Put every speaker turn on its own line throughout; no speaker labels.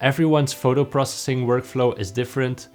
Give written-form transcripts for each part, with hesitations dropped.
Everyone's photo processing workflow is different.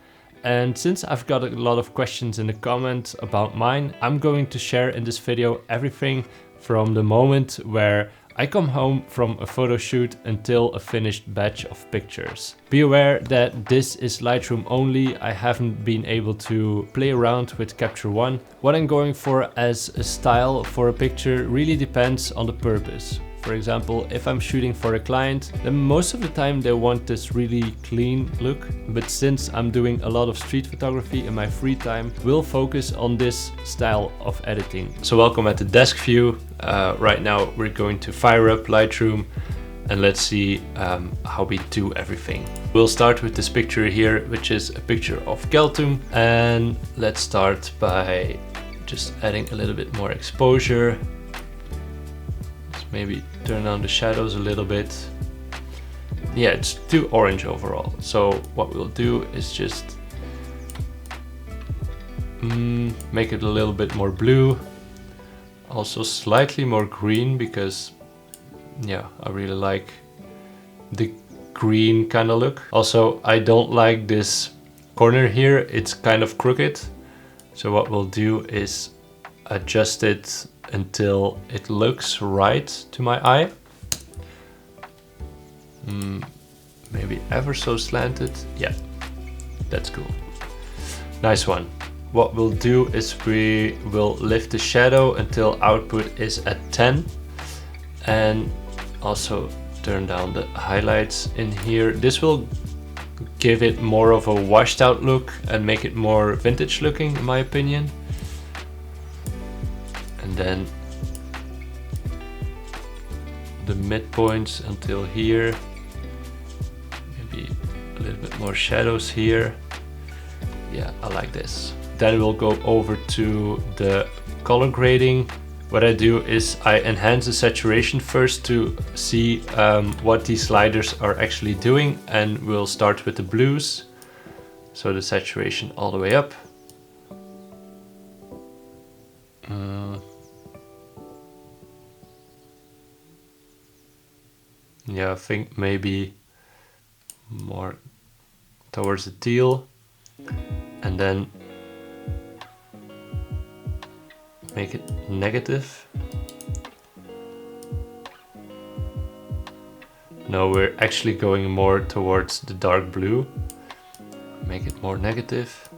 And since I've got a lot of questions in the comments about mine, I'm going to share in this video everything from the moment where I come home from a photo shoot until a finished batch of pictures. Be aware that this is Lightroom only. I haven't been able to play around with Capture One. What I'm going for as a style for a picture really depends on the purpose. For example, if I'm shooting for a client, then most of the time they want this really clean look. But since I'm doing a lot of street photography in my free time, we'll focus on this style of editing. So welcome at the desk view. Right now we're going to fire up Lightroom and let's see how we do everything. We'll start with this picture here, which is a picture of Geltum. And let's start by just adding a little bit more exposure. Maybe turn down the shadows a little bit. Yeah, it's too orange overall. So what we'll do is just make it a little bit more blue. Also slightly more green because, yeah, I really like the green kind of look. Also, I don't like this corner here. It's kind of crooked. So what we'll do is adjust it until it looks right to my eye. Maybe ever so slanted. Yeah, that's cool. Nice one. What we'll do is we will lift the shadow until output is at 10 and also turn down the highlights in here. This will give it more of a washed out look and make it more vintage looking, in my opinion. And then the midpoints until here, maybe a little bit more shadows here. Yeah, I like this. Then we'll go over to the color grading. What I do is I enhance the saturation first to see what these sliders are actually doing, and we'll start with the blues. So the saturation all the way up. Yeah, I think maybe more towards the teal, and then make it negative. No, we're actually going more towards the dark blue. Make it more negative.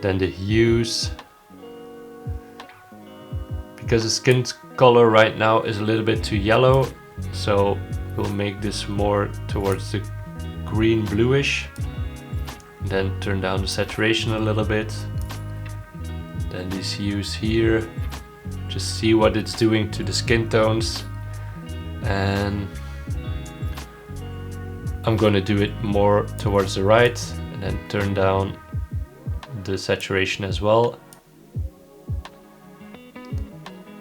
Then the hues. Because the skin color right now is a little bit too yellow, so we'll make this more towards the green bluish. Then turn down the saturation a little bit. Then these hues here, just see what it's doing to the skin tones. And I'm going to do it more towards the right and then turn down the saturation as well.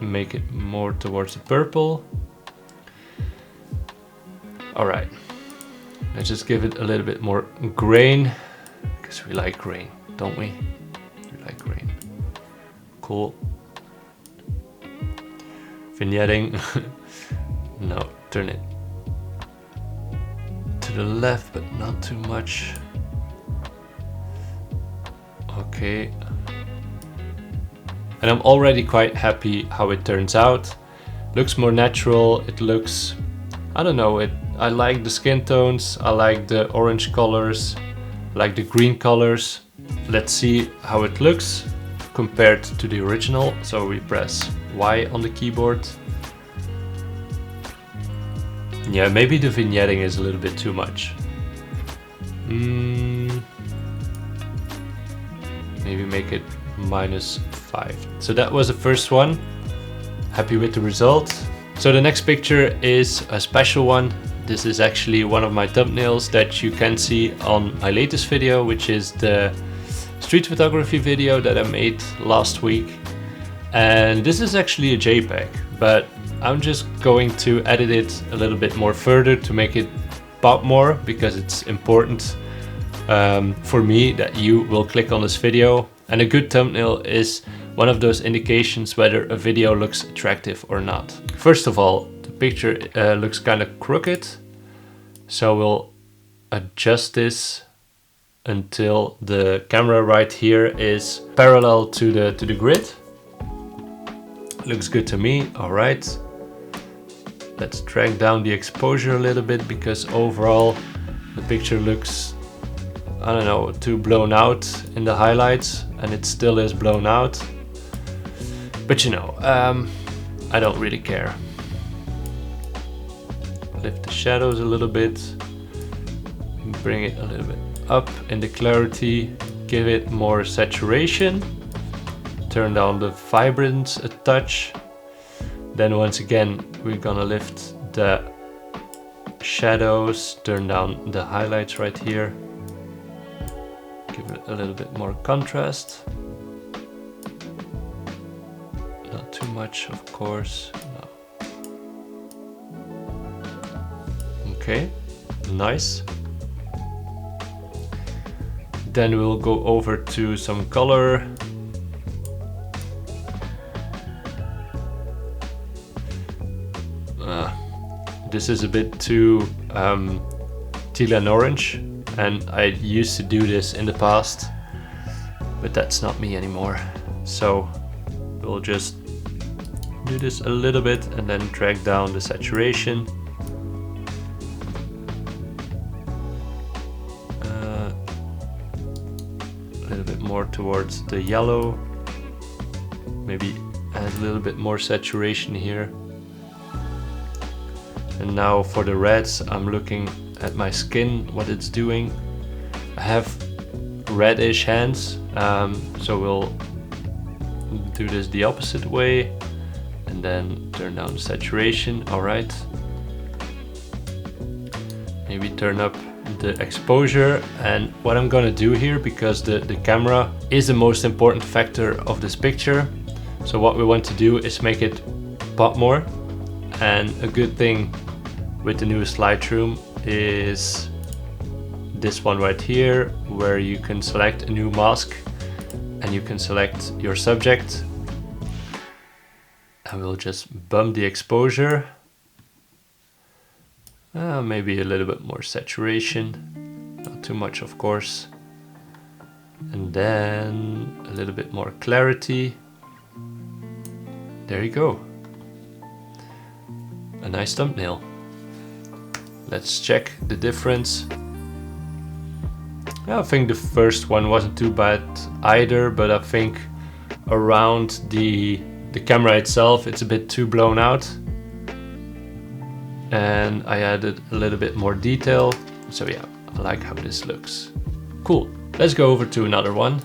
Make it more towards the purple. All right, let's just give it a little bit more grain, because we like grain, don't we? We like grain. Cool. Vignetting. No, turn it to the left, but not too much. Okay. And I'm already quite happy how it turns out. Looks more natural. It looks, I don't know, I like the skin tones, I like the orange colors, I like the green colors. Let's see how it looks compared to the original. So we press Y on the keyboard. Yeah, maybe the vignetting is a little bit too much. Maybe make it -5. So that was the first one. Happy with the result. So the next picture is a special one. This is actually one of my thumbnails that you can see on my latest video, which is the street photography video that I made last week. And this is actually a JPEG, but I'm just going to edit it a little bit more further to make it pop more, because it's important for me that you will click on this video. And a good thumbnail is one of those indications whether a video looks attractive or not. First of all, the picture looks kind of crooked, so we'll adjust this until the camera right here is parallel to the grid. Looks good to me. All right. Let's drag down the exposure a little bit, because overall the picture looks, I don't know, too blown out in the highlights, and it still is blown out. But you know, I don't really care. Lift the shadows a little bit, bring it a little bit up in the clarity, give it more saturation, turn down the vibrance a touch. Then once again, we're gonna lift the shadows, turn down the highlights right here, give it a little bit more contrast. Not too much, of course. No. Okay, nice. Then we'll go over to some color. This is a bit too teal and orange, and I used to do this in the past, but that's not me anymore. So we'll just do this a little bit and then drag down the saturation. A little bit more towards the yellow. Maybe add a little bit more saturation here. And now for the reds, I'm looking at my skin, what it's doing. I have reddish hands, so we'll do this the opposite way and then turn down the saturation. All right. Maybe turn up the exposure. And what I'm gonna do here, because the camera is the most important factor of this picture, so what we want to do is make it pop more. And a good thing with the newest Lightroom is this one right here, where you can select a new mask and you can select your subject. And we'll just bump the exposure. Maybe a little bit more saturation, not too much of course. And then a little bit more clarity. There you go. A nice thumbnail. Let's check the difference. Yeah, I think the first one wasn't too bad either, but I think around the camera itself it's a bit too blown out. And I added a little bit more detail. So yeah, I like how this looks. Cool. Let's go over to another one,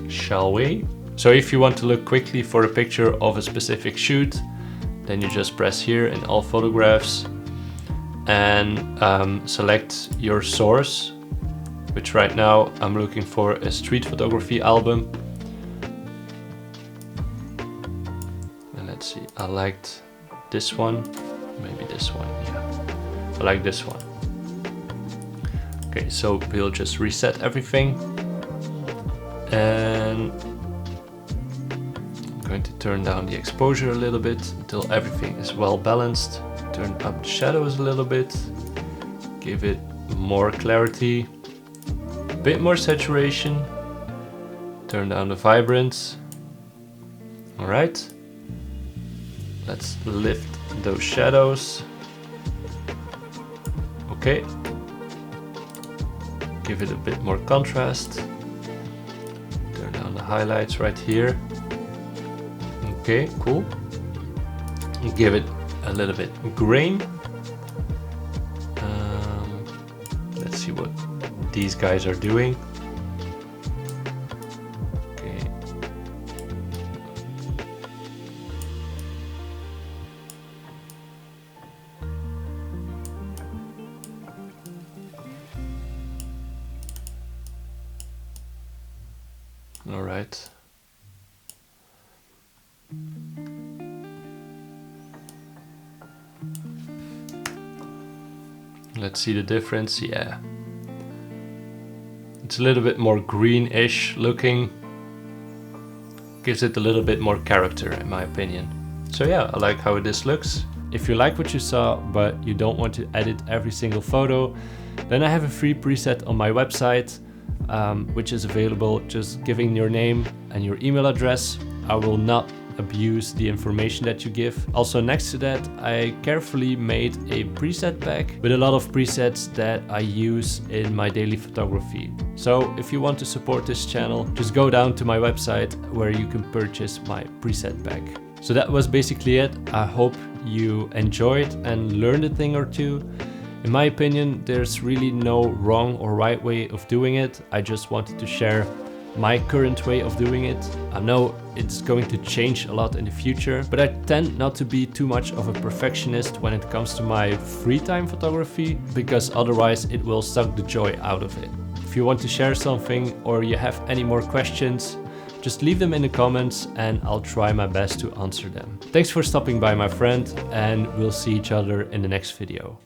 shall we? So if you want to look quickly for a picture of a specific shoot, then you just press here in all photographs and select your source, which right now I'm looking for a street photography album. And let's see, I liked this one, maybe this one, yeah. I like this one. Okay, so we'll just reset everything. And I'm going to turn down the exposure a little bit until everything is well balanced. Turn up the shadows a little bit, give it more clarity, a bit more saturation, turn down the vibrance. All right, let's lift those shadows. Okay, give it a bit more contrast, turn down the highlights right here. Okay, cool. Give it a little bit grain. Let's see what these guys are doing. Okay. All right. Let's see the difference. Yeah, it's a little bit more greenish looking. Gives it a little bit more character in my opinion. So yeah, I like how this looks. If you like what you saw but you don't want to edit every single photo, Then I have a free preset on my website, which is available just giving your name and your email address. I will not abuse the information that you give. Also next to that, I carefully made a preset pack with a lot of presets that I use in my daily photography. So if you want to support this channel, just go down to my website where you can purchase my preset pack. So that was basically it. I hope you enjoyed and learned a thing or two. In my opinion, there's really no wrong or right way of doing it. I just wanted to share my current way of doing it. I know it's going to change a lot in the future, but I tend not to be too much of a perfectionist when it comes to my free time photography, because otherwise it will suck the joy out of it. If you want to share something or you have any more questions, just leave them in the comments and I'll try my best to answer them. Thanks for stopping by, my friend, and we'll see each other in the next video.